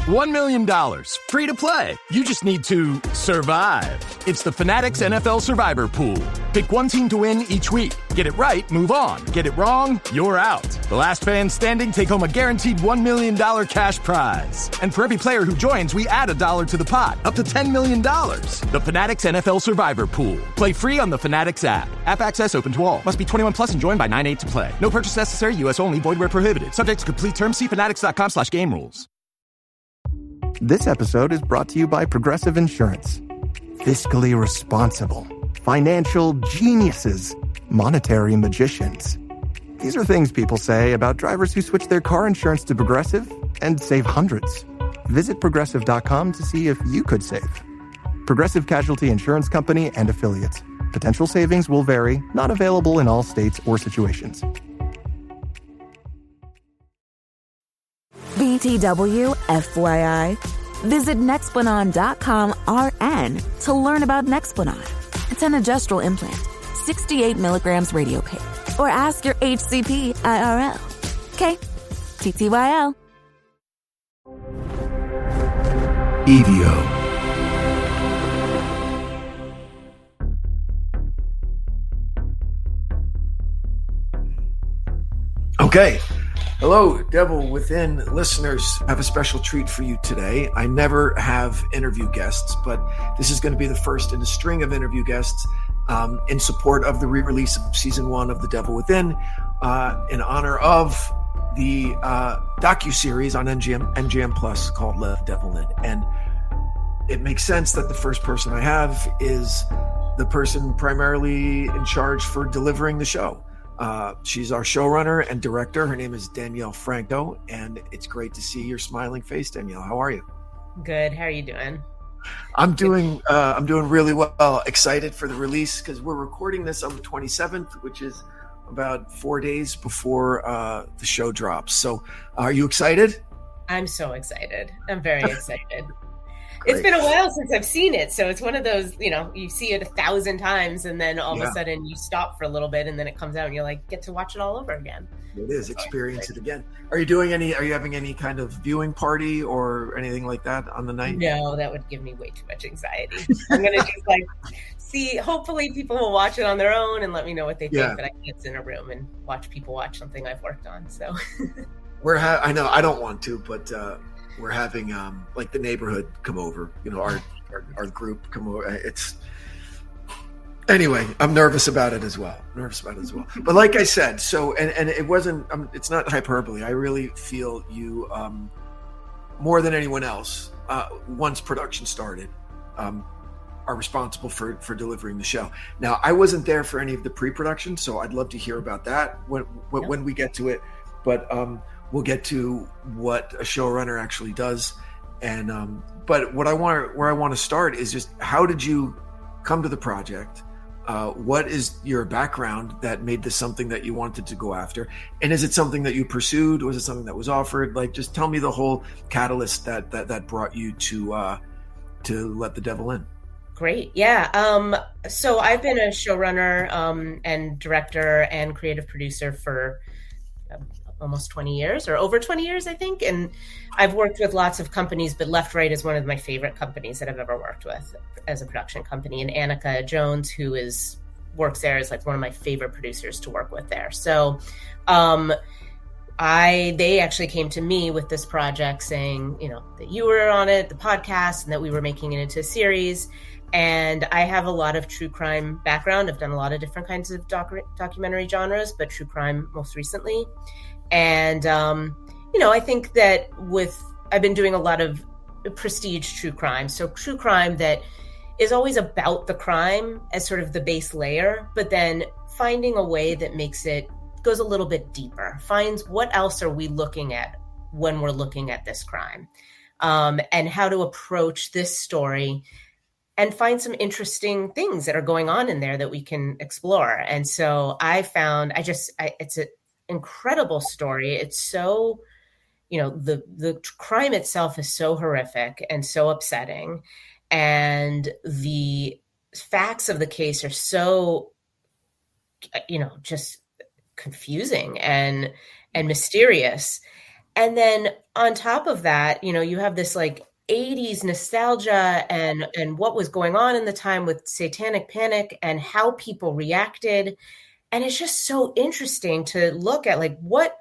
$1 million. Free to play. You just need to survive. It's the Fanatics NFL Survivor Pool. Pick one team to win each week. Get it right, move on. Get it wrong, you're out. The last fan standing take home a guaranteed $1 million cash prize. And for every player who joins, we add $1 to the pot, up to $10 million. The Fanatics NFL Survivor Pool. Play free on the Fanatics app. App access open to all. Must be 21 plus and joined by 9/8 to play. No purchase necessary. U.S. only. Void where prohibited. Subject to complete terms. See fanatics.com/game rules. This episode is brought to you by Progressive Insurance. Fiscally responsible, financial geniuses, monetary magicians. These are things people say about drivers who switch their car insurance to Progressive and save hundreds. Visit Progressive.com to see if you could save. Progressive Casualty Insurance Company and Affiliates. Potential savings will vary, not available in all states or situations. BTW, FYI. Visit Nexplanon.com RN to learn about Nexplanon. It's an adjustable implant, 68 milligrams radio pain. Or ask your HCP IRL. Okay, TTYL. EVO. Okay. Hello, Devil Within listeners. I have a special treat for you today. I never have interview guests, but this is going to be the first in a string of interview guests in support of the re-release of season 1 of The Devil Within, in honor of the docu-series on MGM Plus called Let the Devil In. And it makes sense that the first person I have is the person primarily in charge for delivering the show. She's our showrunner and director. Her name is Danielle Franco, and it's great to see your smiling face, Danielle. How are you? Good. How are you doing? I'm doing really well. Excited for the release because we're recording this on the 27th, which is about 4 days before the show drops. So, are you excited? I'm so excited. I'm very excited. It's been a while since I've seen it. So it's one of those, you see it 1,000 times and then all of a sudden you stop for a little bit and then it comes out and you're like, get to watch it all over again. It is. Experience it again. Are you having any kind of viewing party or anything like that on the night? No, that would give me way too much anxiety. I'm going to just see, hopefully people will watch it on their own and let me know what they think, but I can't sit in a room and watch people watch something I've worked on. So I know I don't want to, but we're having the neighborhood come over, our group come over. Anyway, I'm nervous about it as well. But like I said, so, and it wasn't, it's not hyperbole. I really feel you, more than anyone else, once production started, are responsible for delivering the show. Now, I wasn't there for any of the pre-production, so I'd love to hear about that when we get to it. But we'll get to what a showrunner actually does. And but where I want to start is just, how did you come to the project? What is your background that made this something that you wanted to go after? And is it something that you pursued? Was it something that was offered? Just tell me the whole catalyst that brought you to Let the Devil In. Great. Yeah. So I've been a showrunner and director and creative producer for almost 20 years or over 20 years, I think. And I've worked with lots of companies, but Left Right is one of my favorite companies that I've ever worked with as a production company. And Annika Jones, who works there, is one of my favorite producers to work with there. So they actually came to me with this project saying, that you were on it, the podcast, and that we were making it into a series. And I have a lot of true crime background. I've done a lot of different kinds of documentary genres, but true crime most recently. And, I think that I've been doing a lot of prestige true crime. So true crime that is always about the crime as sort of the base layer, but then finding a way that goes a little bit deeper, finds what else are we looking at when we're looking at this crime, and how to approach this story and find some interesting things that are going on in there that we can explore. And so I found, it's an incredible story. It's so, the crime itself is so horrific and so upsetting. And the facts of the case are so, just confusing and mysterious. And then on top of that, you have this like 80s nostalgia and what was going on in the time with Satanic Panic and how people reacted. And it's just so interesting to look at like what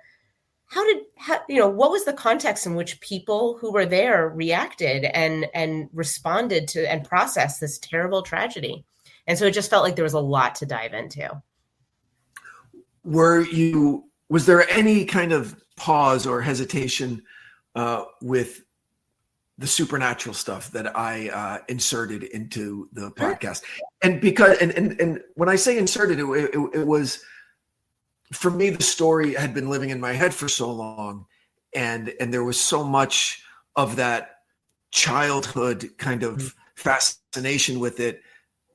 was the context in which people who were there reacted and responded to and processed this terrible tragedy. And so it just felt like there was a lot to dive into. Was there any kind of pause or hesitation with the supernatural stuff that I inserted into the podcast? And because and when I say inserted, it was, for me, the story had been living in my head for so long, and there was so much of that childhood kind of fascination with it,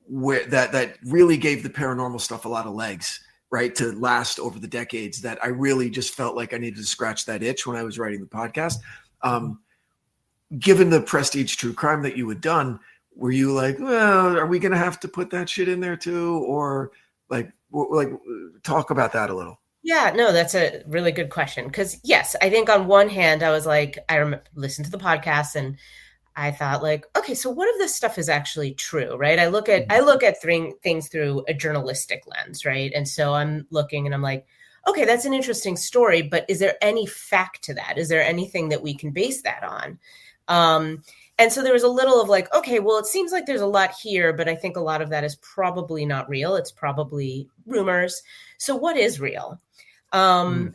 where that really gave the paranormal stuff a lot of legs, right, to last over the decades, that I really just felt like I needed to scratch that itch when I was writing the podcast. Given the prestige true crime that you had done, were you like, well, are we going to have to put that shit in there too? Or like talk about that a little. Yeah, no, that's a really good question. Because yes, I think on one hand, I was like, listened to the podcast and I thought like, okay, so what if this stuff is actually true, right? I look at things through a journalistic lens, right? And so I'm looking and I'm like, okay, that's an interesting story, but is there any fact to that? Is there anything that we can base that on? And so there was a little of like, okay, well, it seems like there's a lot here, but I think a lot of that is probably not real. It's probably rumors. So what is real? And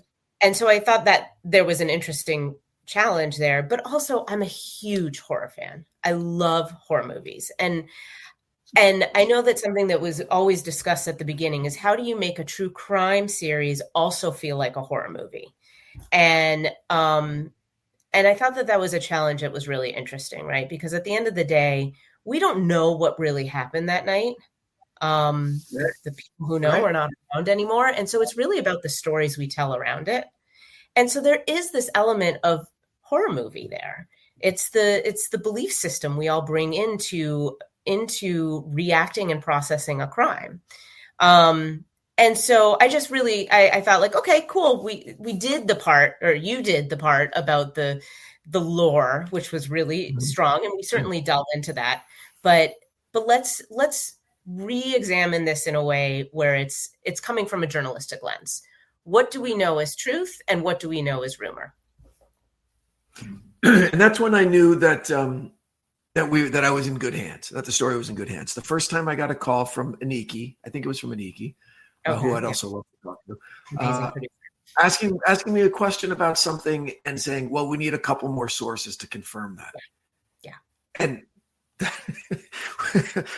so I thought that there was an interesting challenge there, but also I'm a huge horror fan. I love horror movies. And I know that something that was always discussed at the beginning is how do you make a true crime series also feel like a horror movie? And I thought that was a challenge that was really interesting, right? Because at the end of the day, we don't know what really happened that night. The people who know are not around anymore. And so it's really about the stories we tell around it. And so there is this element of horror movie there. It's the belief system we all bring into reacting and processing a crime. And so I just really, I thought like, okay, cool. We did the part, or you did the part about the lore, which was really strong. And we certainly delved into that, but let's re-examine this in a way where it's coming from a journalistic lens. What do we know as truth and what do we know as rumor? And that's when I knew that I was in good hands, that the story was in good hands. The first time I got a call from Aniki, I think it was from Aniki, who I'd also love to talk to, asking me a question about something and saying, well, we need a couple more sources to confirm that. Yeah. And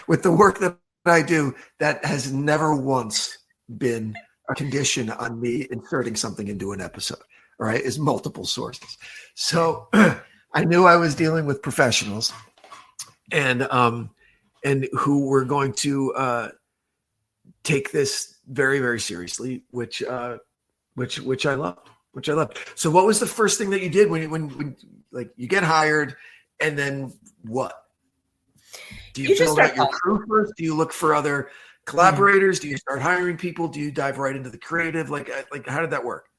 with the work that I do, that has never once been a condition on me inserting something into an episode, all right, is multiple sources. So I knew I was dealing with professionals and who were going to take this very, very seriously, which I loved. So what was the first thing that you did when like you get hired, and then what? Do you build out your crew first? Do you look for other collaborators? Do you start hiring people? Do you dive right into the creative? Like how did that work?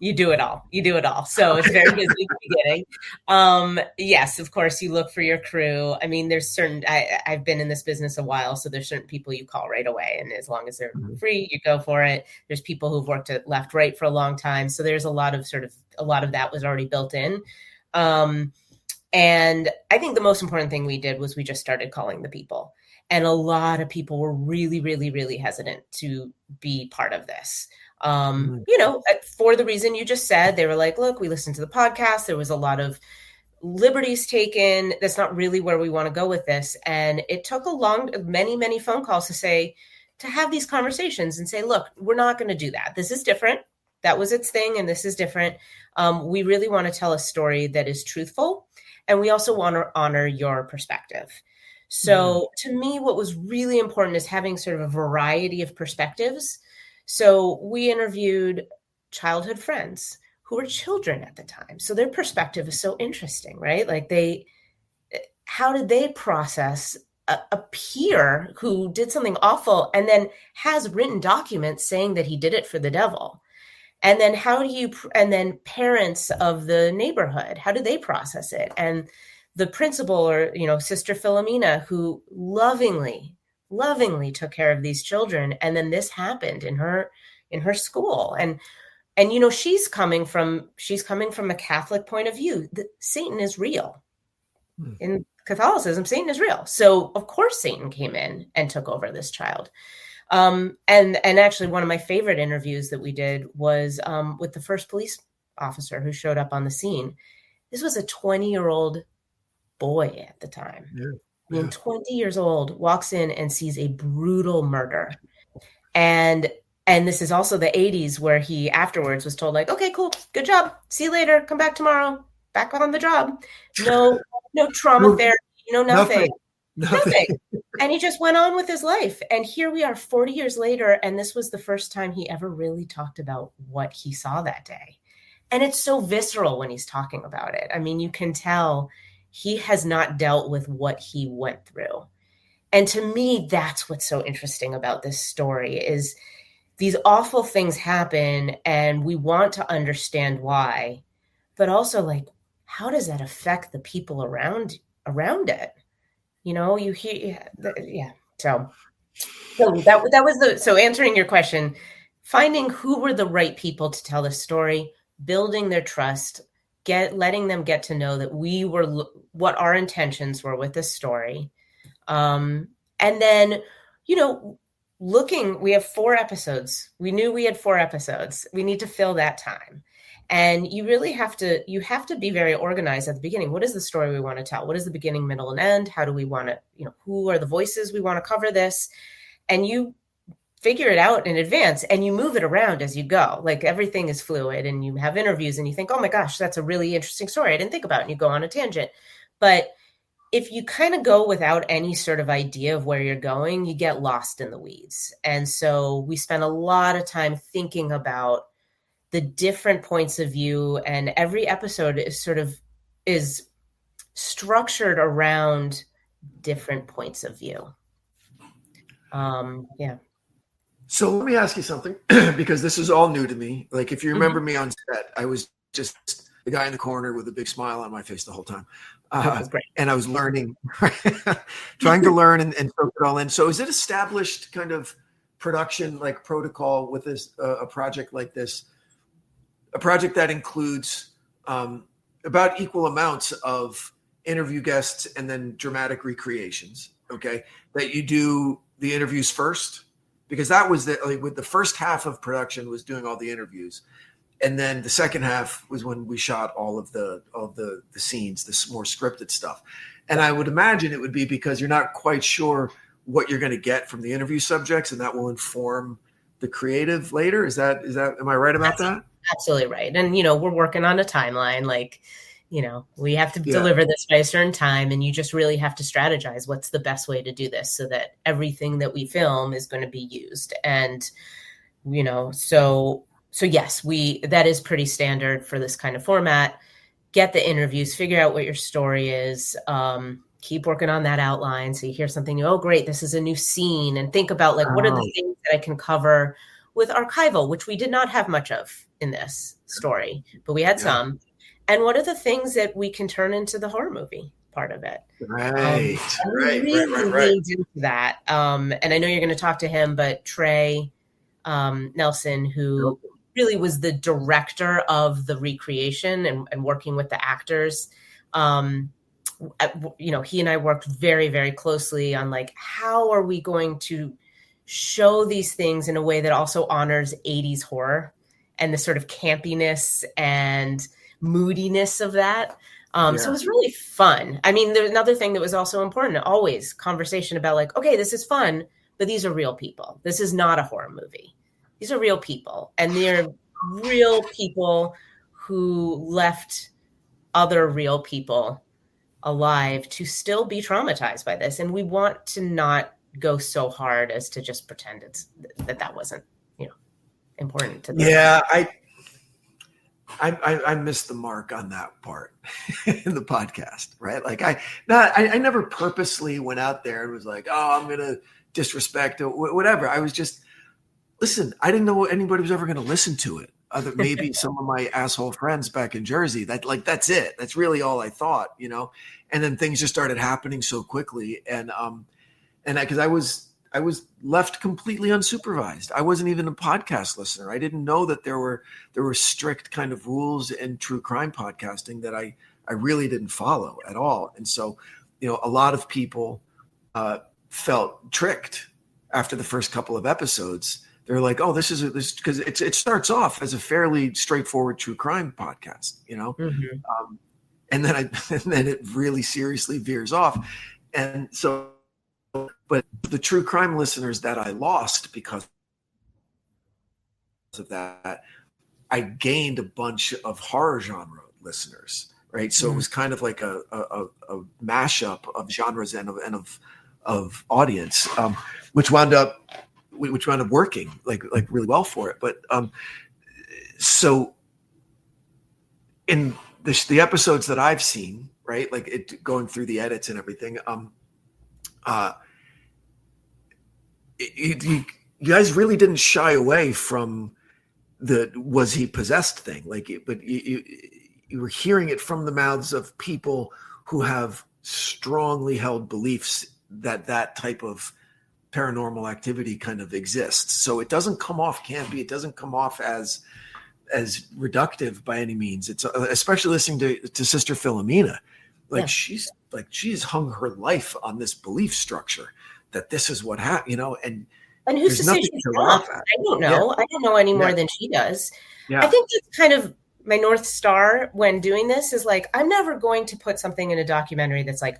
You do it all. So it's very busy at the beginning. Yes, of course, you look for your crew. I mean, there's certain, I've been in this business a while, so there's certain people you call right away. And as long as they're free, you go for it. There's people who've worked at left, right for a long time. So there's a lot of that was already built in. And I think the most important thing we did was we just started calling the people. And a lot of people were really, really, really hesitant to be part of this. For the reason you just said, they were like, look, we listened to the podcast. There was a lot of liberties taken. That's not really where we want to go with this. And it took many, many phone calls to have these conversations and say, look, we're not going to do that. This is different. That was its thing. And this is different. We really want to tell a story that is truthful. And we also want to honor your perspective. So to me, what was really important is having sort of a variety of perspectives. So we interviewed childhood friends who were children at the time. So their perspective is so interesting, right? Like how did they process a peer who did something awful and then has written documents saying that he did it for the devil? And then and then parents of the neighborhood, how do they process it? And the principal, or, Sister Philomena, who lovingly took care of these children. And then this happened in her school. And she's coming from a Catholic point of view. Satan is real. In Catholicism, Satan is real. So of course Satan came in and took over this child. And actually one of my favorite interviews that we did was with the first police officer who showed up on the scene. This was a 20-year-old boy at the time. I mean, 20 years old, walks in and sees a brutal murder. And this is also the 80s, where he afterwards was told, like, okay, cool, good job. See you later. Come back tomorrow. Back on the job. No trauma therapy, nothing. And he just went on with his life. And here we are 40 years later. And this was the first time he ever really talked about what he saw that day. And it's so visceral when he's talking about it. I mean, you can tell he has not dealt with what he went through. And to me, that's what's so interesting about this story is these awful things happen and we want to understand why, but also, like, how does that affect the people around it? You hear, yeah. So that was so answering your question, finding who were the right people to tell the story, building their trust, letting them get to know that we were what our intentions were with this story. And then, we have 4 episodes. We knew we had 4 episodes. We need to fill that time. And you really have to be very organized at the beginning. What is the story we want to tell? What is the beginning, middle, and end? How do we want to, who are the voices we want to cover this? And you figure it out in advance and you move it around as you go. Like, everything is fluid, and you have interviews and you think, oh my gosh, that's a really interesting story I didn't think about. And you go on a tangent. But if you kind of go without any sort of idea of where you're going, you get lost in the weeds. And so we spent a lot of time thinking about the different points of view, and every episode is structured around different points of view. Yeah. So let me ask you something, because this is all new to me. Like, if you remember me on set, I was just the guy in the corner with a big smile on my face the whole time. That was great. And I was learning, trying to learn and soak it all in. So is it established kind of production, like protocol with this, a project like this, a project that includes about equal amounts of interview guests and then dramatic recreations, okay, that you do the interviews first? Because that was with the first half of production was doing all the interviews. And then the second half was when we shot all of the scenes, this more scripted stuff. And I would imagine it would be because you're not quite sure what you're going to get from the interview subjects, and that will inform the creative later. Is that, am I right about that? Absolutely right. And, we're working on a timeline, like, we have to deliver this by a certain time, and you just really have to strategize what's the best way to do this so that everything that we film is going to be used. And, so yes, that is pretty standard for this kind of format. Get the interviews, figure out what your story is, keep working on that outline. So you hear something new, oh, great, this is a new scene, and think about, like, what are the things that I can cover with archival, which we did not have much of in this story, but we had some. And what are the things that we can turn into the horror movie part of it? Right. Into that. And I know you're going to talk to him, but Trey Nelson, who really was the director of the recreation and working with the actors, he and I worked very, very closely on, like, how are we going to show these things in a way that also honors 80s horror and the sort of campiness and moodiness of that. So it was really fun. I mean, there's another thing that was also important, always conversation about, like, okay, this is fun, but these are real people. This is not a horror movie. These are real people. And they're real people who left other real people alive to still be traumatized by this. And we want to not go so hard as to just pretend that wasn't, important to them. Yeah, I missed the mark on that part in the podcast, right? Like, I never purposely went out there and was like, oh, I'm going to disrespect or whatever. I was just, listen, I didn't know anybody was ever going to listen to it. maybe some of my asshole friends back in Jersey. That's it. That's really all I thought, and then things just started happening so quickly. Because I was left completely unsupervised. I wasn't even a podcast listener. I didn't know that there were strict kind of rules in true crime podcasting that I really didn't follow at all. And so, a lot of people felt tricked after the first couple of episodes. They're like, "Oh, this because it starts off as a fairly straightforward true crime podcast, Mm-hmm. And then it really seriously veers off." And so, but the true crime listeners that I lost because of that, I gained a bunch of horror genre listeners, right? So it was kind of like a mashup of genres and of audience, which wound up working like really well for it. But so in the episodes that I've seen, right, like it going through the edits and everything, you guys really didn't shy away from the was he possessed thing, but you were hearing it from the mouths of people who have strongly held beliefs that type of paranormal activity kind of exists. So it doesn't come off campy. It doesn't come off as reductive by any means. It's especially listening to Sister Philomena. She's hung her life on this belief structure that this is what happened, and who's to say she's wrong? I don't know. Yeah. I don't know any more than she does. Yeah. I think that's kind of my North Star when doing this is like, I'm never going to put something in a documentary that's like,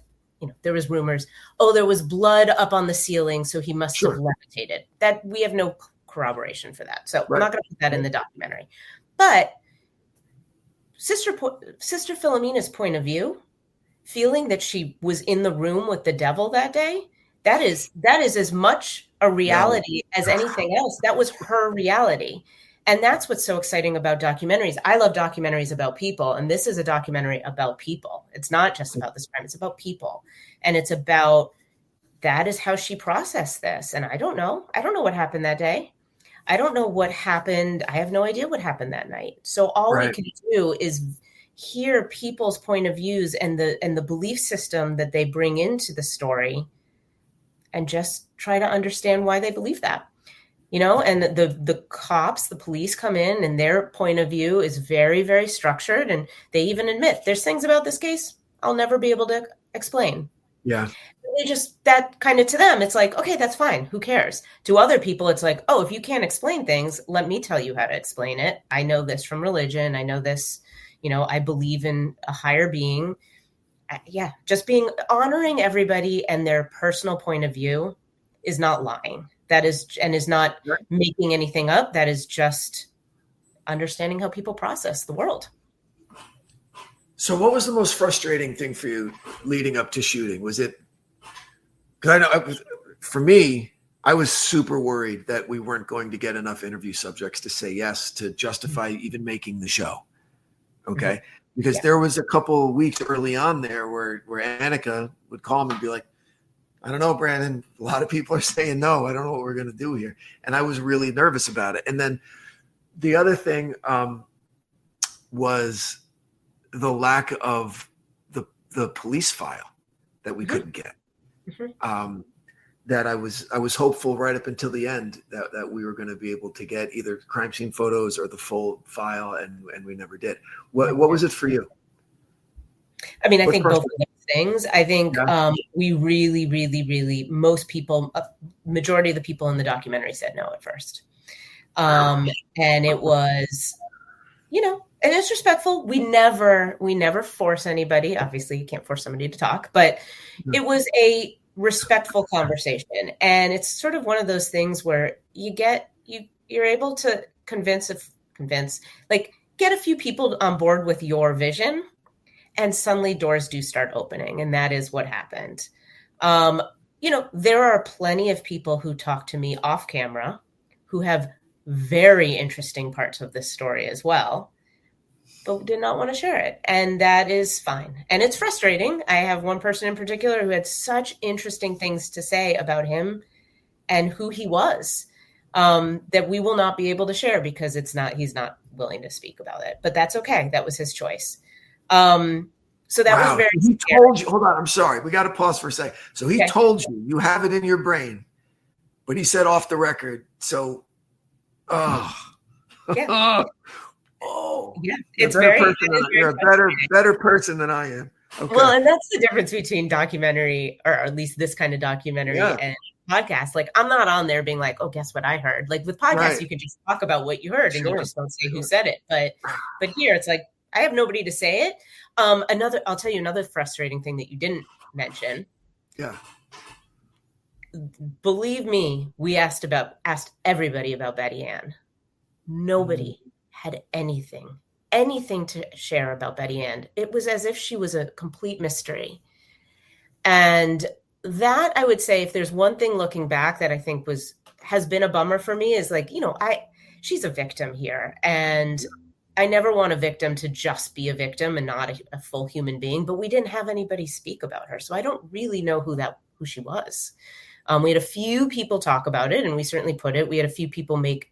there was rumors, there was blood up on the ceiling, so he must have levitated. That we have no corroboration for that. So I'm not going to put that in the documentary. But Sister Philomena's point of view, feeling that she was in the room with the devil that day, that is as much a reality as anything else. That was her reality. And that's what's so exciting about documentaries. I love documentaries about people. And this is a documentary about people. It's not just about this crime. It's about people. And it's about, that is how she processed this. And I don't know. I don't know what happened that day. I don't know what happened. I have no idea what happened that night. So all we can do is hear people's point of views and the belief system that they bring into the story and just try to understand why they believe that. And the cops, the police come in and their point of view is very, very structured. And they even admit there's things about this case I'll never be able to explain. Yeah. They just, that kind of, to them, it's like, okay, that's fine. Who cares? To other people, it's like, oh, if you can't explain things, let me tell you how to explain it. I know this from religion. I know this, I believe in a higher being. Yeah. Just honoring everybody and their personal point of view is not lying. That is, and is not making anything up. That is just understanding how people process the world. So what was the most frustrating thing for you leading up to shooting? Was it, because I know for me, I was super worried that we weren't going to get enough interview subjects to say yes to justify even making the show. Okay. Because there was a couple of weeks early on there where Annika would call me and be like, I don't know, Branden, a lot of people are saying no. I don't know what we're going to do here. And I was really nervous about it. And then the other thing was the lack of the police file that we couldn't get. That I was hopeful right up until the end that we were going to be able to get either crime scene photos or the full file, and we never did. What was it for you? I mean, I think both of those things. I think we really, really, really, most people, majority of the people in the documentary said no at first. And it was, and it's respectful. We never force anybody. Obviously, you can't force somebody to talk, but it was a respectful conversation. And it's sort of one of those things where you're able to convince, get a few people on board with your vision, and suddenly doors do start opening. And that is what happened. There are plenty of people who talk to me off camera who have very interesting parts of this story as well, but did not want to share it. And that is fine. And it's frustrating. I have one person in particular who had such interesting things to say about him and who he was. that we will not be able to share because he's not willing to speak about it. But that's okay. That was his choice. So that was very He scary. told you, hold on, I'm sorry. We got to pause for a second. So he told you have it in your brain, but he said off the record. So, Yeah. It's you're a better person than I am. Okay. Well, and that's the difference between documentary, or at least this kind of documentary, and podcast. Like, I'm not on there being like, oh, guess what I heard? Like with podcasts, you can just talk about what you heard and you just don't say who said it. But here it's like, I have nobody to say it. I'll tell you another frustrating thing that you didn't mention. Yeah. Believe me, we asked everybody about Betty Ann. Nobody had anything to share about Betty Ann. It was as if she was a complete mystery. And that, I would say, if there's one thing looking back that I think has been a bummer for me, is like, she's a victim here. And I never want a victim to just be a victim and not a full human being, but we didn't have anybody speak about her. So I don't really know who she was. We had a few people talk about it, and we certainly put it. We had a few people make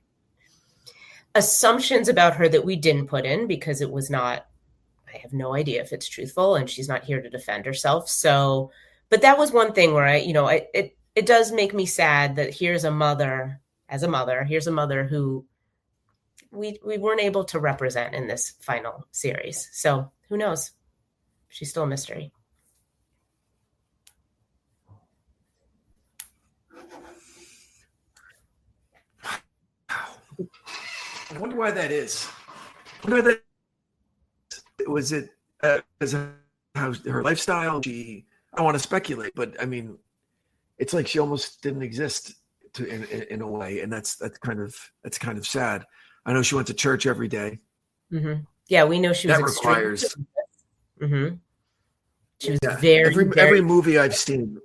assumptions about her that we didn't put in because it was not, I have no idea if it's truthful, and she's not here to defend herself. So, but that was one thing where it does make me sad that here's a mother who we weren't able to represent in this final series. So who knows? She's still a mystery. I wonder why that is. Was it because of her lifestyle? I don't want to speculate, but I mean, it's like she almost didn't exist in a way, and that's kind of sad. I know she went to church every day. Mm-hmm. Yeah, we know she was. That requires. Mm-hmm. She was every movie I've seen.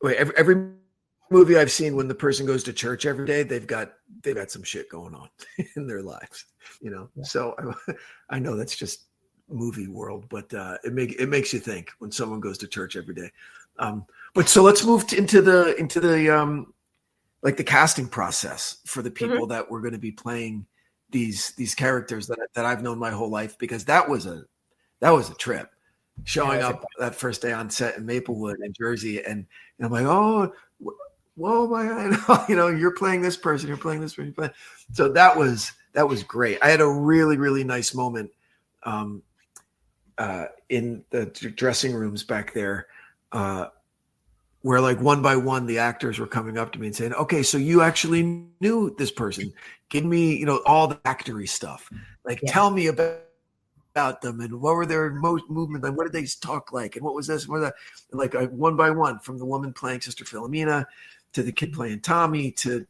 Every movie I've seen, when the person goes to church every day, they've got some shit going on in their lives, Yeah. So I know that's just movie world, but it makes you think when someone goes to church every day. But so let's move into the like the casting process for the people that were going to be playing these characters that I've known my whole life, because that was a trip. Showing up that first day on set in Maplewood in Jersey, and I'm like, oh, whoa, my God, you're playing this person, you're playing this person. So that was great. I had a really, really nice moment in the dressing rooms back there, where like one by one the actors were coming up to me and saying, okay, so you actually knew this person. Give me, all the actory stuff. Like, tell me about them, and what were their most movement, and what did they talk like, and what was this, what was that? And like one by one, from the woman playing Sister Philomena to the kid playing Tommy to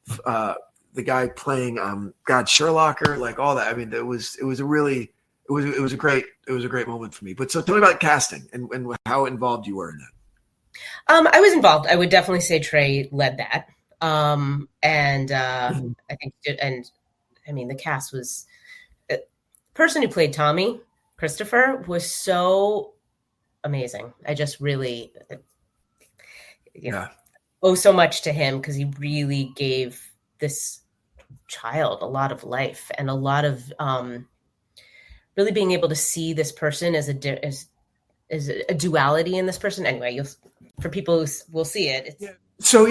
the guy playing Sherlocker, like all that. I mean, it was a great moment for me. But so tell me about casting and how involved you were in that. I was involved. I would definitely say Trey led that. I think, and I mean, the cast was, the person who played Tommy, Christopher, was so amazing. I just really, owe so much to him, because he really gave this child a lot of life and a lot of really being able to see this person as a duality in this person. Anyway, for people who will see it. So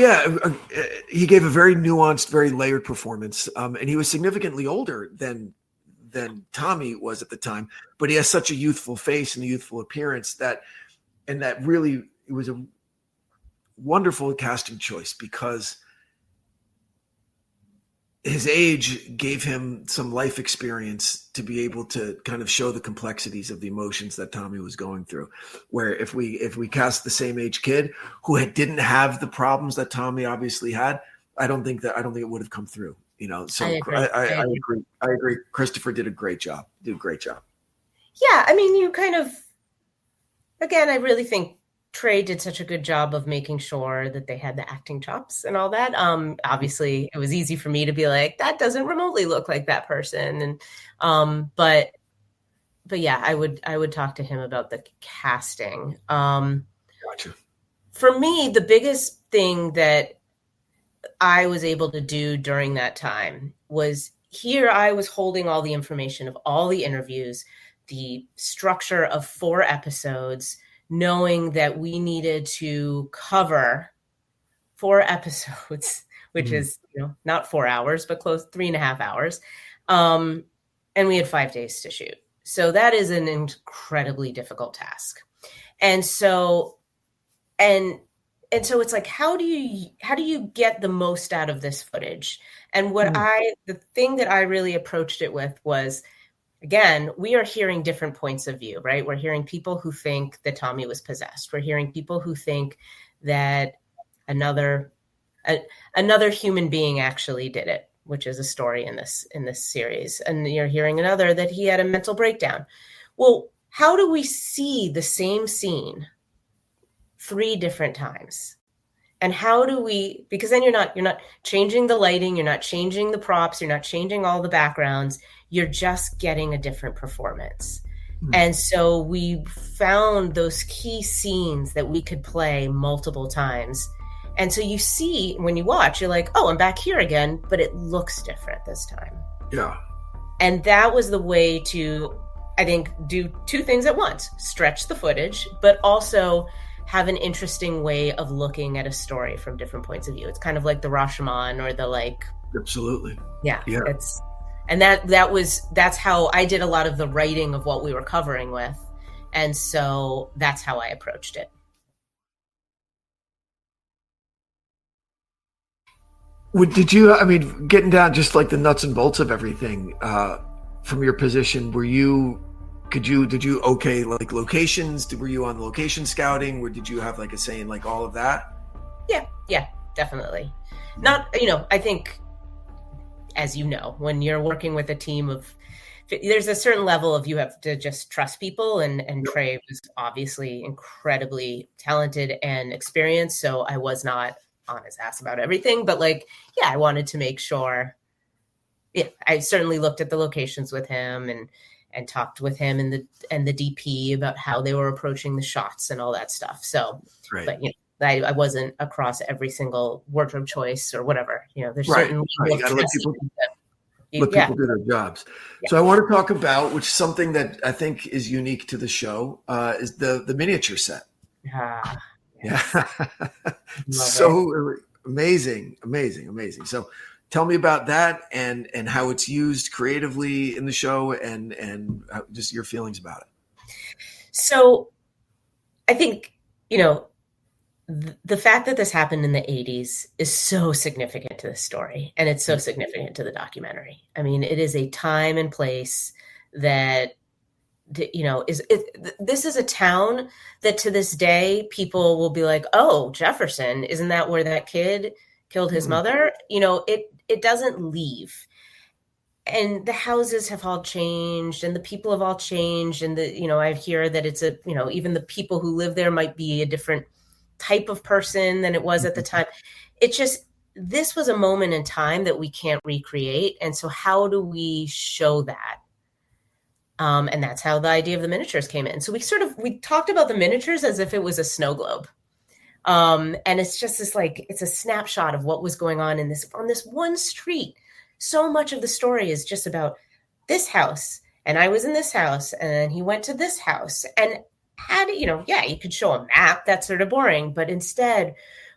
he gave a very nuanced, very layered performance, and he was significantly older than Tommy was at the time, but he has such a youthful face and a youthful appearance that really, it was a wonderful casting choice, because his age gave him some life experience to be able to kind of show the complexities of the emotions that Tommy was going through. Where if we cast the same age kid who didn't have the problems that Tommy obviously had, I don't think it would have come through. So I agree. Christopher did a great job. Yeah, I mean, you kind of, again, I really think Trey did such a good job of making sure that they had the acting chops and all that. Obviously, it was easy for me to be like, that doesn't remotely look like that person. And but yeah, I would talk to him about the casting. Gotcha. For me, the biggest thing that I was able to do during that time was here I was holding all the information of all the interviews, the structure of 4 episodes, knowing that we needed to cover 4 episodes, which is, not 4 hours, but close 3.5 hours. And we had 5 days to shoot. So that is an incredibly difficult task. And so it's like, how do you get the most out of this footage? And the thing that I really approached it with was, again, we are hearing different points of view, right? We're hearing people who think that Tommy was possessed. We're hearing people who think that another human being actually did it, which is a story in this series. And you're hearing another that he had a mental breakdown. Well, how do we see the same scene 3 different times? And how do we, because then you're not changing the lighting, you're not changing the props, you're not changing all the backgrounds, you're just getting a different performance. And so we found those key scenes that we could play multiple times. And so you see, when you watch, you're like, oh, I'm back here again, but it looks different this time. Yeah. And that was the way to, I think, do 2 things at once: stretch the footage, but also have an interesting way of looking at a story from different points of view. It's kind of like the Rashomon or the like. Absolutely. Yeah. That's how I did a lot of the writing of what we were covering with. And so that's how I approached it. Did you, getting down just like the nuts and bolts of everything, from your position, did you okay, like locations? Were you on location scouting? Or did you have like a say in like all of that? Yeah, definitely. Not, I think, as you know, when you're working with a team of, there's a certain level of, you have to just trust people, and Trey was obviously incredibly talented and experienced. So I was not on his ass about everything, but I wanted to make sure. Yeah, I certainly looked at the locations with him and talked with him and the DP about how they were approaching the shots and all that stuff. So, right. But I wasn't across every single wardrobe choice or whatever. There's right. certain You gotta let people do their jobs. Yeah. So I want to talk about, which is something that I think is unique to the show, is the miniature set. Yeah. So amazing. So tell me about that and how it's used creatively in the show and just your feelings about it. So I think, the fact that this happened in the 80s is so significant to the story, and it's so significant to the documentary. It is a time and place that, this is a town that to this day people will be like, oh, Jefferson, isn't that where that kid killed his mother? It doesn't leave. And the houses have all changed and the people have all changed. And I hear that it's even the people who live there might be a different type of person than it was at the time. It's just, this was a moment in time that we can't recreate. And so how do we show that? And that's how the idea of the miniatures came in. So we talked about the miniatures as if it was a snow globe. And it's just this, it's a snapshot of what was going on on this one street. So much of the story is just about this house, and I was in this house, and then he went to this house, and you could show a map. That's sort of boring, but instead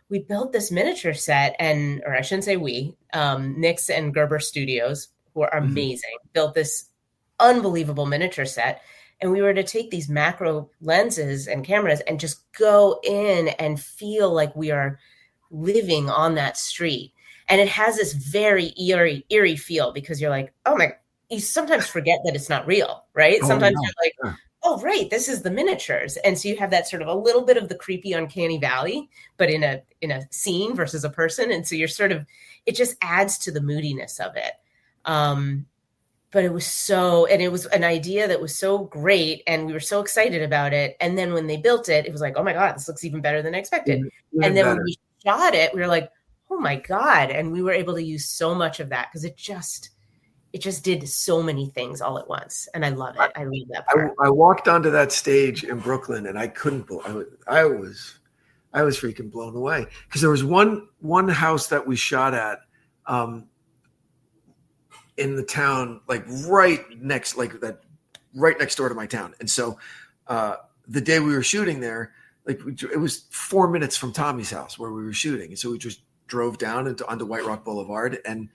we built this miniature set, or I shouldn't say we, Nix and Gerber Studios, who are amazing, built this unbelievable miniature set. And we were to take these macro lenses and cameras and just go in and feel like we are living on that street. And it has this very eerie feel, because you're like, oh my, you sometimes forget that it's not real, right? Sometimes you're like, oh, right, this is the miniatures. And so you have that sort of a little bit of the creepy, uncanny valley, but in a scene versus a person. And so it just adds to the moodiness of it. But it was an idea that was so great, and we were so excited about it. And then when they built it, it was like, oh my God, this looks even better than I expected. And then when we shot it, we were like, oh my God. And we were able to use so much of that, because it just did so many things all at once. And I love it. I love that part. I walked onto that stage in Brooklyn, and I couldn't believe I I was freaking blown away because there was one house that we shot at in the town, like right next door to my town. And so the day we were shooting there, like it was 4 minutes from Tommy's house where we were shooting. And so we just drove down onto White Rock Boulevard and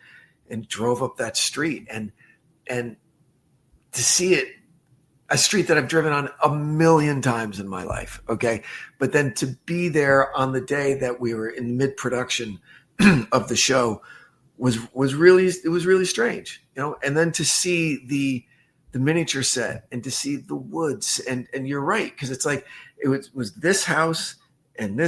drove up that street and to see it, a street that I've driven on a million times in my life. Okay. But then to be there on the day that we were in mid-production of the show was really strange, and then to see the miniature set and to see the woods and you're right. Cause it's like, it was this house and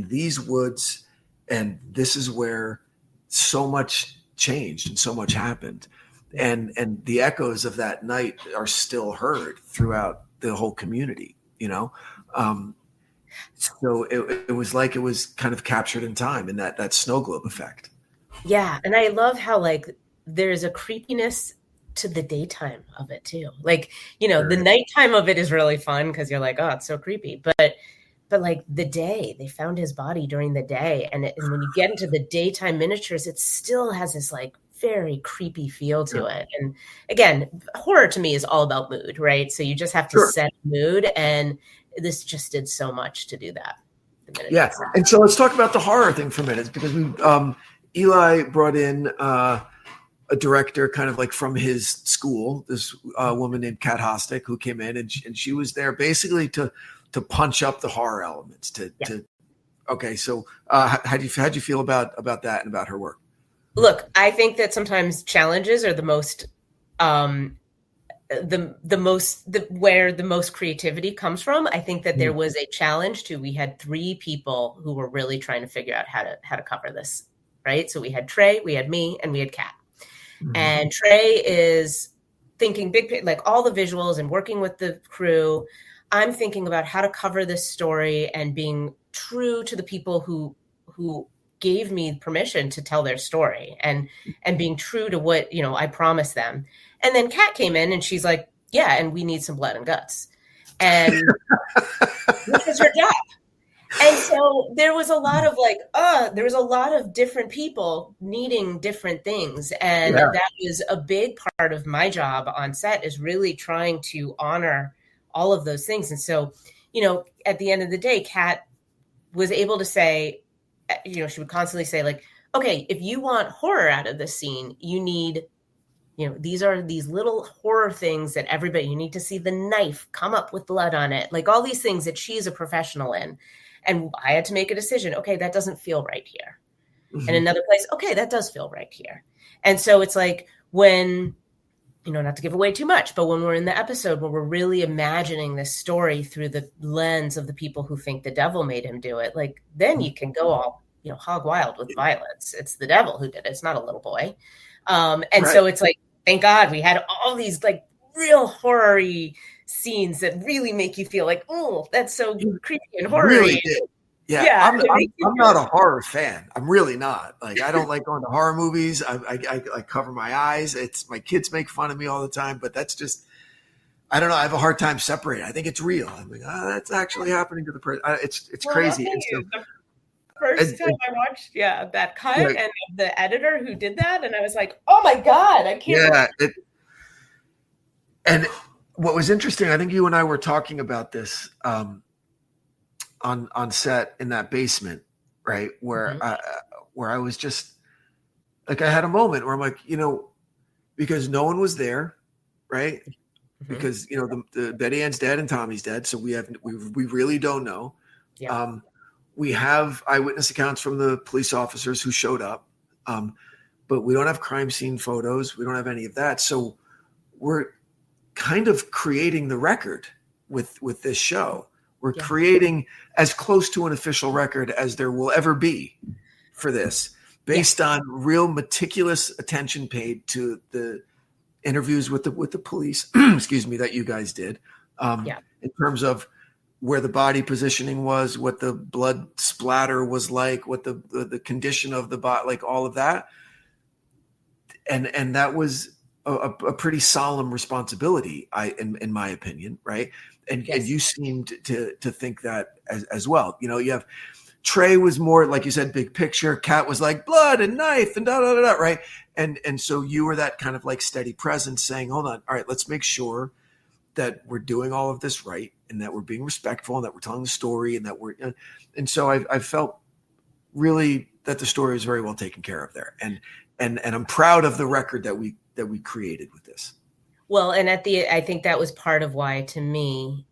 these woods. And this is where so much changed and so much happened. And the echoes of that night are still heard throughout the whole community, So it was like it was kind of captured in time in that snow globe effect. Yeah. And I love how like there's a creepiness to the daytime of it too. Like, the nighttime of it is really fun because you're like, oh, it's so creepy. But like the day, they found his body during the day. And when you get into the daytime miniatures, it still has this like very creepy feel to it. And again, horror to me is all about mood, right? So you just have to set mood. And this just did so much to do that. Yeah. And so let's talk about the horror thing for a minute, because Eli brought in a director kind of like from his school, this woman named Kat Hostick, who came in and she was there basically to punch up the horror elements okay. So how'd you feel about that and about her work? Look, I think that sometimes challenges are the most, where the most creativity comes from. I think that there was a challenge too. We had 3 people who were really trying to figure out how to cover this. Right. So we had Trey, we had me, and we had Kat. Mm-hmm. And Trey is thinking big, like all the visuals and working with the crew. I'm thinking about how to cover this story and being true to the people who gave me permission to tell their story and being true to what, I promised them. And then Kat came in and she's like, yeah, and we need some blood and guts. And this is her job. And so there was a lot of there was a lot of different people needing different things. And that was a big part of my job on set, is really trying to honor all of those things. And so, at the end of the day, Kat was able to say, she would constantly say like, okay, if you want horror out of this scene, you need, these are these little horror things that you need to see the knife come up with blood on it. Like all these things that she's a professional in. And I had to make a decision. Okay, that doesn't feel right here. Mm-hmm. And another place, okay, that does feel right here. And so it's like when, not to give away too much, but when we're in the episode where we're really imagining this story through the lens of the people who think the devil made him do it, like then you can go all, hog wild with violence. It's the devil who did it. It's not a little boy. So it's like, thank God we had all these like real horror-y scenes that really make you feel like, oh, that's so creepy and horror. Really did. Yeah. I'm not a horror fan. I'm really not. Like, I don't like going to horror movies. I cover my eyes. My kids make fun of me all the time, but that's just, I don't know. I have a hard time separating. I think it's real. I'm like, that's actually happening to the person. It's crazy. The first time I watched, that cut and the editor who did that, and I was like, oh my God, I can't. Yeah. And what was interesting, I think you and I were talking about this on set in that basement, right? Where I was just like, I had a moment where I'm like, because no one was there, right? Mm-hmm. Because the Betty Ann's dead and Tommy's dead, so we really don't know. Yeah. We have eyewitness accounts from the police officers who showed up, but we don't have crime scene photos. We don't have any of that, so we're kind of creating the record with this show. We're creating as close to an official record as there will ever be for this, based on real meticulous attention paid to the interviews with the police, excuse me, that you guys did, in terms of where the body positioning was, what the blood splatter was like, what the condition of the body, like all of that. And that was a pretty solemn responsibility, in my opinion, right? And Yes. and you seemed to think that as well. You have Trey was more, like you said, big picture. Kat was like blood and knife and da da da da, right? And so you were that kind of like steady presence saying, hold on, all right, let's make sure that we're doing all of this right, and that we're being respectful, and that we're telling the story, and that and so I felt really that the story was very well taken care of there. And I'm proud of the record that we created with this. Well, and I think that was part of why, to me,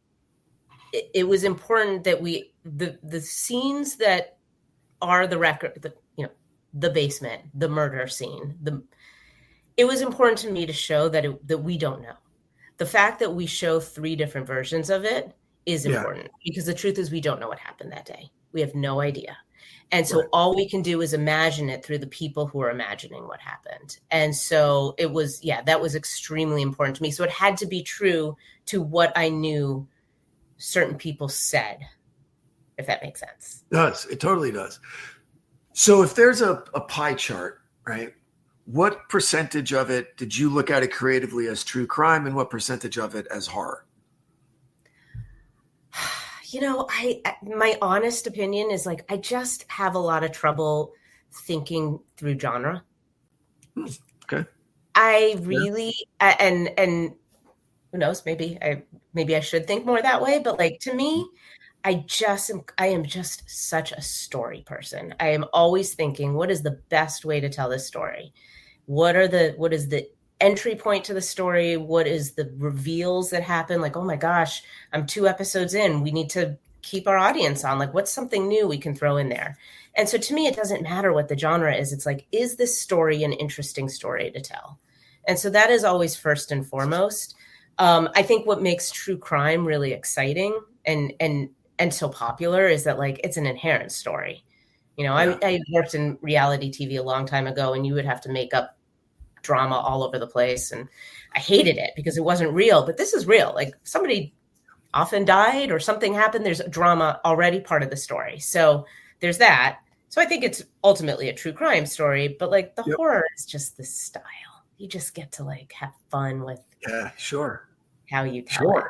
it was important that the scenes that are the record, the basement, the murder scene, it was important to me to show that we don't know. The fact that we show 3 different versions of it is important, because the truth is we don't know what happened that day. We have no idea. And so all we can do is imagine it through the people who are imagining what happened. And so it was, that was extremely important to me. So it had to be true to what I knew certain people said, if that makes sense. It totally does. So if there's a pie chart, right, what percentage of it did you look at it creatively as true crime, and what percentage of it as horror? My honest opinion is like, I just have a lot of trouble thinking through genre. Okay. I really, and who knows, maybe I should think more that way, but like, to me, I am just such a story person. I am always thinking, what is the best way to tell this story? What is the entry point to the story? What is the reveals that happen? Like, oh my gosh, I'm 2 episodes in. We need to keep our audience on. Like, what's something new we can throw in there? And so to me, it doesn't matter what the genre is. It's like, is this story an interesting story to tell? And so that is always first and foremost. I think what makes true crime really exciting and so popular is that, like, it's an inherent story. I worked in reality TV a long time ago, and you would have to make up drama all over the place, and I hated it because it wasn't real. But this is real. Like, somebody often died or something happened. There's drama already part of the story. So there's that. So I think it's ultimately a true crime story, but like the horror is just the style. You just get to like have fun with how you tell it.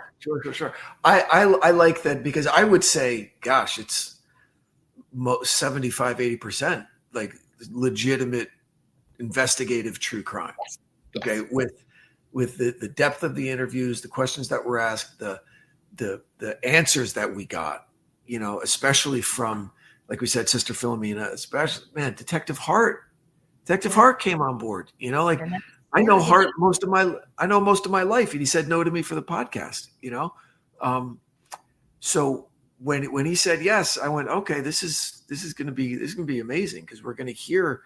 Sure. I like that, because I would say, gosh, it's 75-80% like legitimate investigative true crime. Yes. Okay. With the depth of the interviews, the questions that were asked, the answers that we got, especially from, like we said, Sister Philomena, especially, man, Detective Hart came on board, I know Hart most of my life, and he said no to me for the podcast, so when he said yes, I went, okay, this is going to be amazing, because we're going to hear,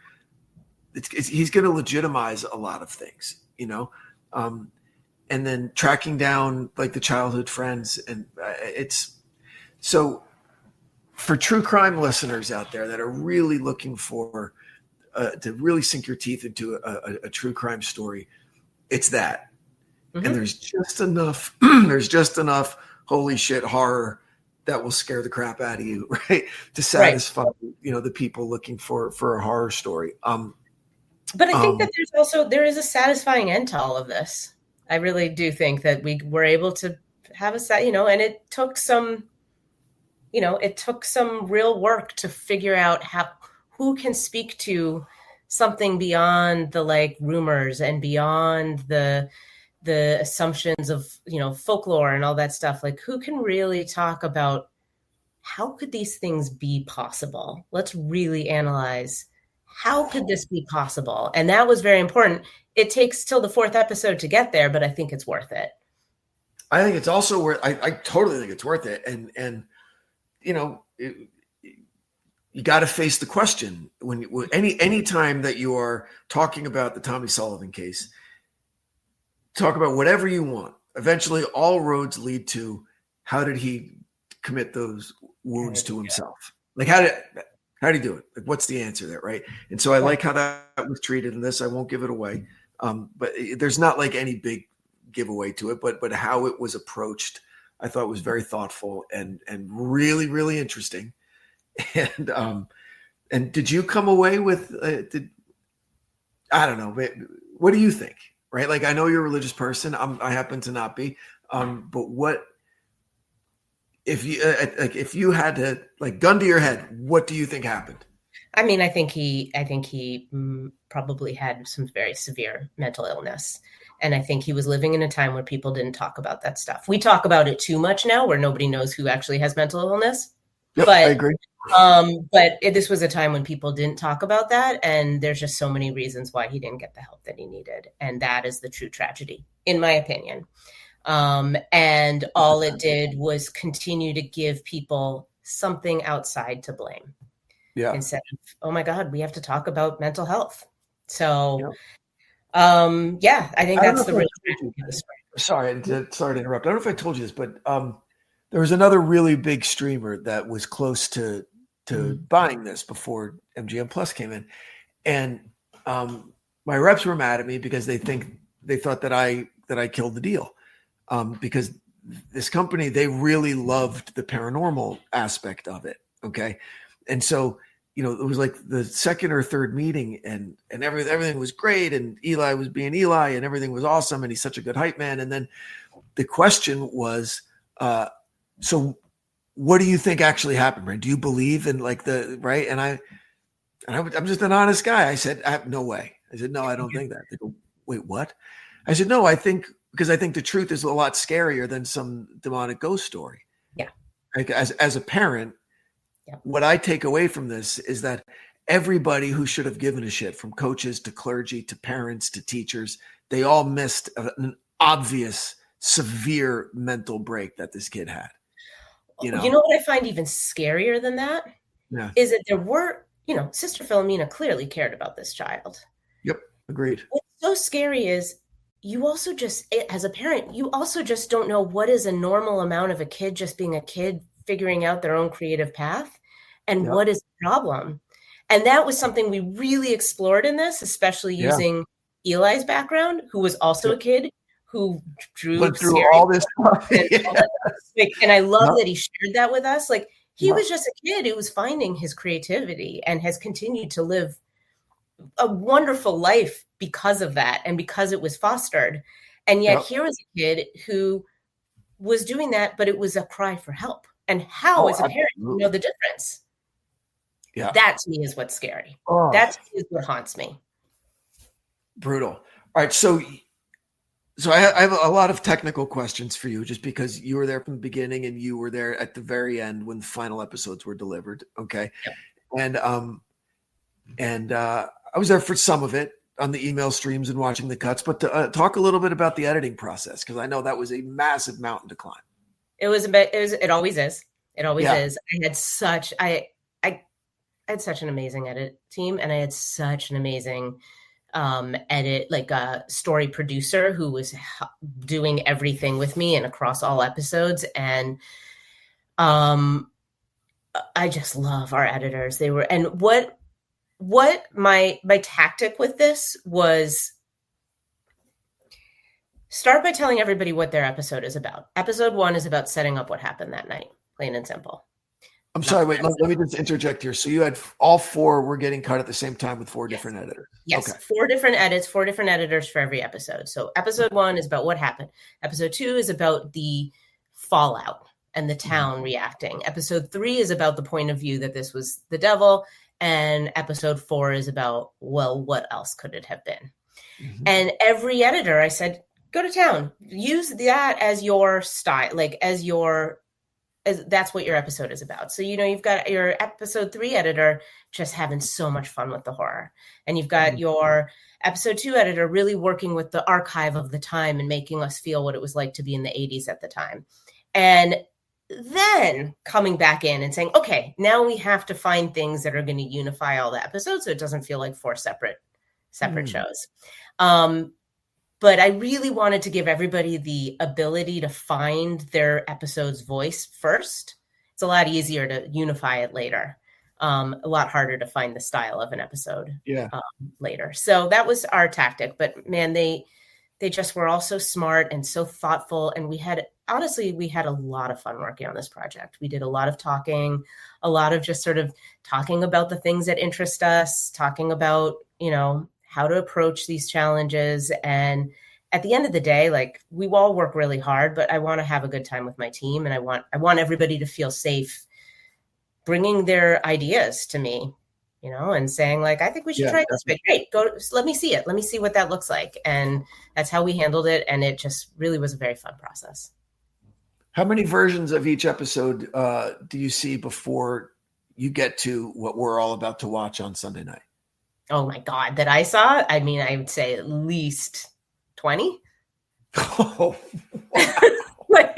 he's going to legitimize a lot of things, and then tracking down like the childhood friends, and it's so for true crime listeners out there that are really looking for to really sink your teeth into a true crime story, it's that. Mm-hmm. And there's just enough holy shit horror that will scare the crap out of you, right? To satisfy, the people looking for a horror story. But I think that there is a satisfying end to all of this. I really do think that we were able to have and it took some real work to figure out who can speak to something beyond the like rumors and beyond the assumptions of, folklore and all that stuff. Like, who can really talk about how could these things be possible? Let's really analyze, how could this be possible? And that was very important. It takes till the 4th episode to get there, but I think it's worth it. I think it's also worth. I totally think it's worth it, and you got to face the question when any time that you are talking about the Tommy Sullivan case. Talk about whatever you want. Eventually, all roads lead to, how did he commit those wounds to himself? Like, how did he do it? Like, what's the answer there, right? And so I like how that was treated in this. I won't give it away, but there's not like any big giveaway to it. But how it was approached, I thought was very thoughtful and really, really interesting. And did you come away with? I don't know. What do you think? Right? Like, I know you're a religious person. I happen to not be. But if you had to gun to your head, what do you think happened? I mean, I think he probably had some very severe mental illness. And I think he was living in a time where people didn't talk about that stuff. We talk about it too much now, where nobody knows who actually has mental illness. Yep, but I agree. This was a time when people didn't talk about that. And there's just so many reasons why he didn't get the help that he needed. And that is the true tragedy, in my opinion. And all it did was continue to give people something outside to blame. Yeah. Instead of, oh my God, we have to talk about mental health. So, I think that's the real story. Sorry to interrupt. I don't know if I told you this, but there was another really big streamer that was close to buying this before MGM Plus came in, and my reps were mad at me because they thought that I killed the deal, because this company, they really loved the paranormal aspect of it. Okay, and so. It was like the second or third meeting and everything was great. And Eli was being Eli and everything was awesome. And he's such a good hype man. And then the question was, so what do you think actually happened, Branden? Do you believe in right? And I'm just an honest guy. I said, I have no way. I said, no, I don't think that. They go, wait, what? I said, no, because I think the truth is a lot scarier than some demonic ghost story. Yeah. As a parent, what I take away from this is that everybody who should have given a shit, from coaches to clergy to parents to teachers, they all missed an obvious, severe mental break that this kid had. You know what I find even scarier than that is that there were, Sister Philomena clearly cared about this child. Yep, agreed. What's so scary is you also just, as a parent, you also just don't know what is a normal amount of a kid just being a kid figuring out their own creative path and what is the problem. And that was something we really explored in this, especially using Eli's background, who was also a kid who drew through all this stuff. And I love that he shared that with us. He was just a kid who was finding his creativity and has continued to live a wonderful life because of that and because it was fostered. And yet here was a kid who was doing that, but it was a cry for help. And how, as a parent, you know the difference. Yeah. That to me is what's scary. That is what haunts me. Brutal. All right. So I have a lot of technical questions for you, just because you were there from the beginning and you were there at the very end when the final episodes were delivered. Okay. Yep. And I was there for some of it on the email streams and watching the cuts, but to talk a little bit about the editing process, because I know that was a massive mountain to climb. It was it always is. It always is. I had such an amazing edit team, and I had such an amazing story producer who was doing everything with me and across all episodes. And I just love our editors. They were, and what my tactic with this was, start by telling everybody what their episode is about. Episode 1 is about setting up what happened that night, plain and simple. I'm sorry, wait, let me just interject here. So you had all 4 were getting cut at the same time with 4 different editors. Yes, okay. 4 different edits, 4 different editors for every episode. So episode 1 is about what happened. Episode 2 is about the fallout and the town reacting. Episode 3 is about the point of view that this was the devil. And episode 4 is about, well, what else could it have been? Mm-hmm. And every editor, I said, go to town, use that as your style, that's what your episode is about. So, you've got your episode 3 editor just having so much fun with the horror. And you've got your episode 2 editor really working with the archive of the time and making us feel what it was like to be in the 80s at the time. And then coming back in and saying, okay, now we have to find things that are going to unify all the episodes so it doesn't feel like 4 separate shows. But I really wanted to give everybody the ability to find their episode's voice first. It's a lot easier to unify it later. A lot harder to find the style of an episode later. So that was our tactic. But man, they just were all so smart and so thoughtful. And we had a lot of fun working on this project. We did a lot of talking, a lot of just sort of talking about the things that interest us, talking about, how to approach these challenges. And at the end of the day, like we all work really hard, but I want to have a good time with my team. And I want everybody to feel safe bringing their ideas to me, and saying like, I think we should try this way. Great. Let me see it. Let me see what that looks like. And that's how we handled it. And it just really was a very fun process. How many versions of each episode do you see before you get to what we're all about to watch on Sunday night? Oh my God, that I saw. I mean, I would say at least 20. Oh, wow.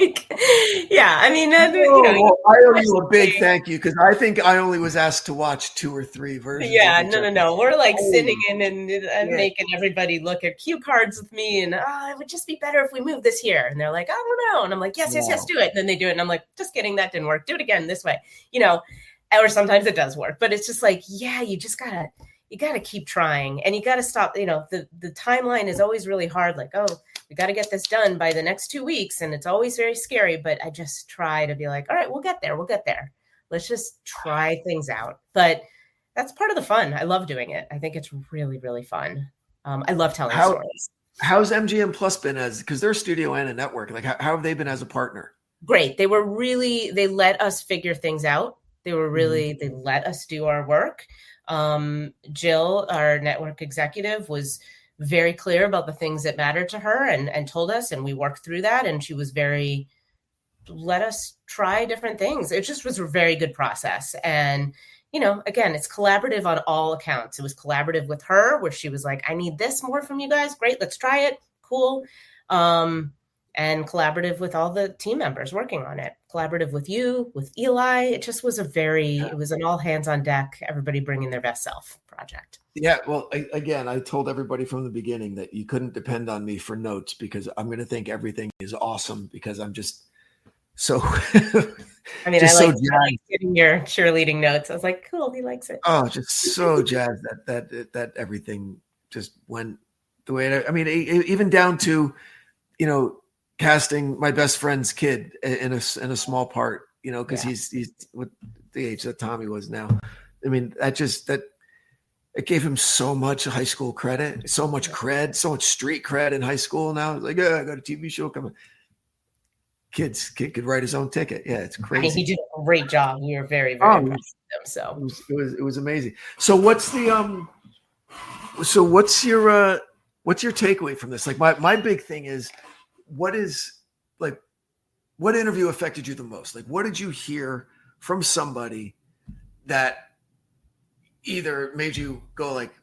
I mean, I owe you a big thank you because I think I only was asked to watch 2 or 3 versions. Yeah, no. We're like sitting in and making everybody look at cue cards with me, and it would just be better if we move this here. And they're like, I don't know, and I'm like, yes, do it. And then they do it, and I'm like, just kidding, that didn't work. Do it again this way, Or sometimes it does work, but it's just like, you just gotta keep trying, and you gotta stop. The timeline is always really hard. Like, we got to get this done by the next 2 weeks. And it's always very scary, but I just try to be like, all right, we'll get there. Let's just try things out. But that's part of the fun. I love doing it. I think it's really, really fun. I love telling stories. How's MGM Plus been because they're a studio and a network? Like how have they been as a partner? Great. They let us figure things out. They let us do our work. Jill, our network executive, was very clear about the things that mattered to her and told us, and we worked through that. And she was let us try different things. It just was a very good process. And, again, it's collaborative on all accounts. It was collaborative with her where she was like, I need this more from you guys. Great. Let's try it. Cool. And collaborative with all the team members working on it. Collaborative with you, with Eli. It just was it was an all hands on deck, everybody bringing their best self project. Yeah. Well, I told everybody from the beginning that you couldn't depend on me for notes because I'm going to think everything is awesome because I'm just so. I mean, I like getting your cheerleading notes. I was like, cool. He likes it. Oh, just so jazzed that everything just went the way. I mean, even down to, casting my best friend's kid in a small part, because he's with the age that Tommy was now. I mean, it gave him so much high school credit, so much cred, so much street cred in high school. Now it's like, I got a TV show coming. Kid could write his own ticket. Yeah, it's crazy. I mean, he did a great job. We were very, very impressed with him. So it was amazing. So what's the what's your takeaway from this? Like my big thing is, what interview affected you the most? Like, what did you hear from somebody that either made you go like,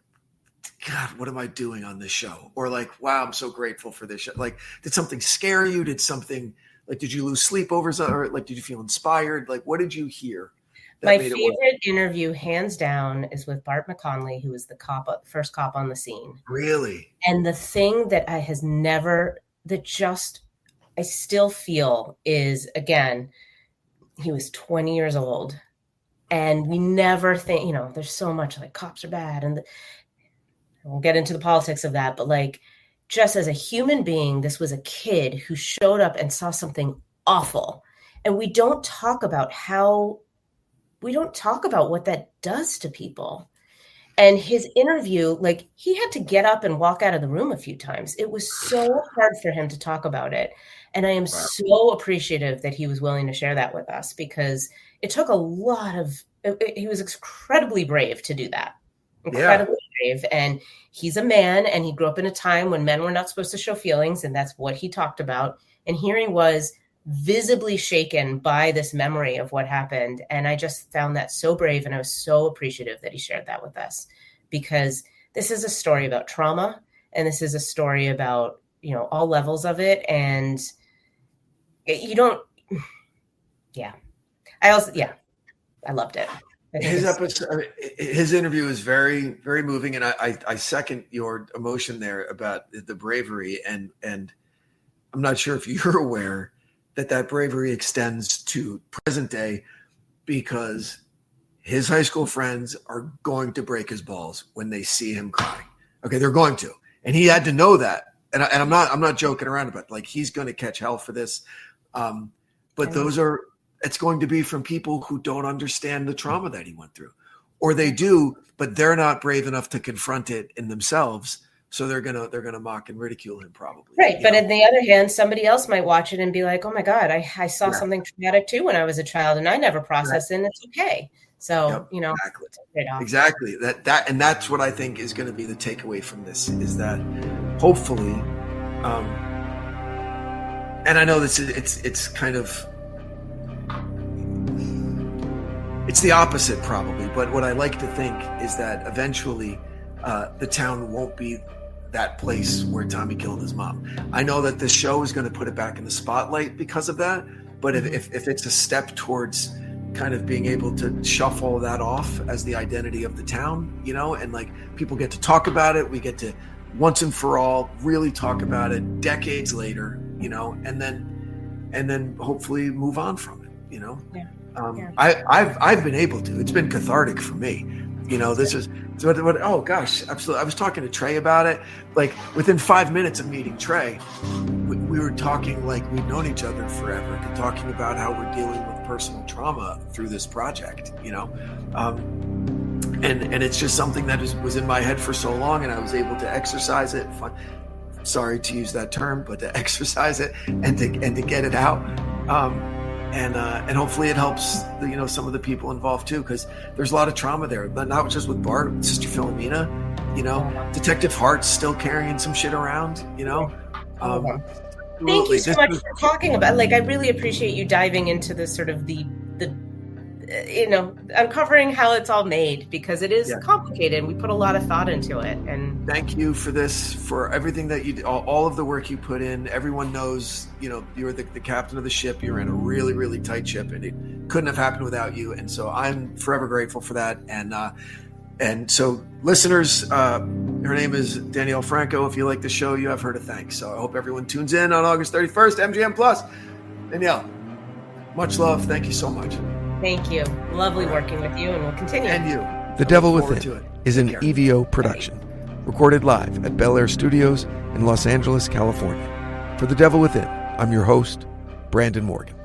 God, what am I doing on this show? Or like, wow, I'm so grateful for this show. Like, did something scare you? Did you lose sleep over something? Or like, did you feel inspired? Like, what did you hear? My favorite interview, hands down, is with Bart McConley, who was the first cop on the scene. Really? And the thing that I still feel is, again, he was 20 years old. And we never think, there's so much like cops are bad. And we'll get into the politics of that. But like, just as a human being, this was a kid who showed up and saw something awful. And we don't talk about what that does to people. And his interview, like, he had to get up and walk out of the room a few times. It was so hard for him to talk about it. And I am so appreciative that he was willing to share that with us, because it took he was incredibly brave to do that. Incredibly brave. And he's a man, and he grew up in a time when men were not supposed to show feelings. And that's what he talked about. And here he was, visibly shaken by this memory of what happened. And I just found that so brave. And I was so appreciative that he shared that with us, because this is a story about trauma. And this is a story about, all levels of it. And I loved it. His interview is very, very moving. And I second your emotion there about the bravery. And I'm not sure if you're aware that bravery extends to present day, because his high school friends are going to break his balls when they see him crying. Okay. They're going to, and he had to know that. And I'm not joking around about it. Like, he's going to catch hell for this. But it's going to be from people who don't understand the trauma that he went through, or they do, but they're not brave enough to confront it in themselves So they're gonna mock and ridicule him probably. Right. But on the other hand, somebody else might watch it and be like, oh my God, I saw something traumatic too when I was a child and I never processed it and it's okay. So, Exactly. That's what I think is going to be the takeaway from this, is that hopefully, and I know it's kind of, it's the opposite probably, but what I like to think is that eventually the town won't be that place where Tommy killed his mom. I know that this show is going to put it back in the spotlight because of that, but if it's a step towards kind of being able to shuffle that off as the identity of the town, and like people get to talk about it, we get to once and for all really talk about it decades later, and then hopefully move on from it, I've been able to. It's been cathartic for me. This is what. Oh gosh, absolutely. I was talking to Trey about it. Like within 5 minutes of meeting Trey, we were talking like we've known each other forever, and talking about how we're dealing with personal trauma through this project. And it's just something that was in my head for so long, and I was able to exercise it. Sorry to use that term, but to exercise it and to get it out. And hopefully it helps some of the people involved too, because there's a lot of trauma there, but not just with Bart, with Sister Philomena, Detective Hart's still carrying some shit around, Thank you so much for talking about. Like, I really appreciate you diving into the sort of the uncovering how it's all made, because it is complicated. We put a lot of thought into it. And thank you for this, for everything that you did, all of the work you put in. Everyone knows, you're the captain of the ship. You're in a really, really tight ship, and it couldn't have happened without you. And so I'm forever grateful for that. And so listeners, her name is Danielle Franco. If you like the show, you have her to thank. So I hope everyone tunes in on August 31st, MGM Plus. Danielle, much love. Thank you so much. Thank you. Lovely working with you, and we'll continue. And you. The Devil Within is an EVO production, recorded live at Bel Air Studios in Los Angeles, California. For The Devil Within, I'm your host, Branden Morgan.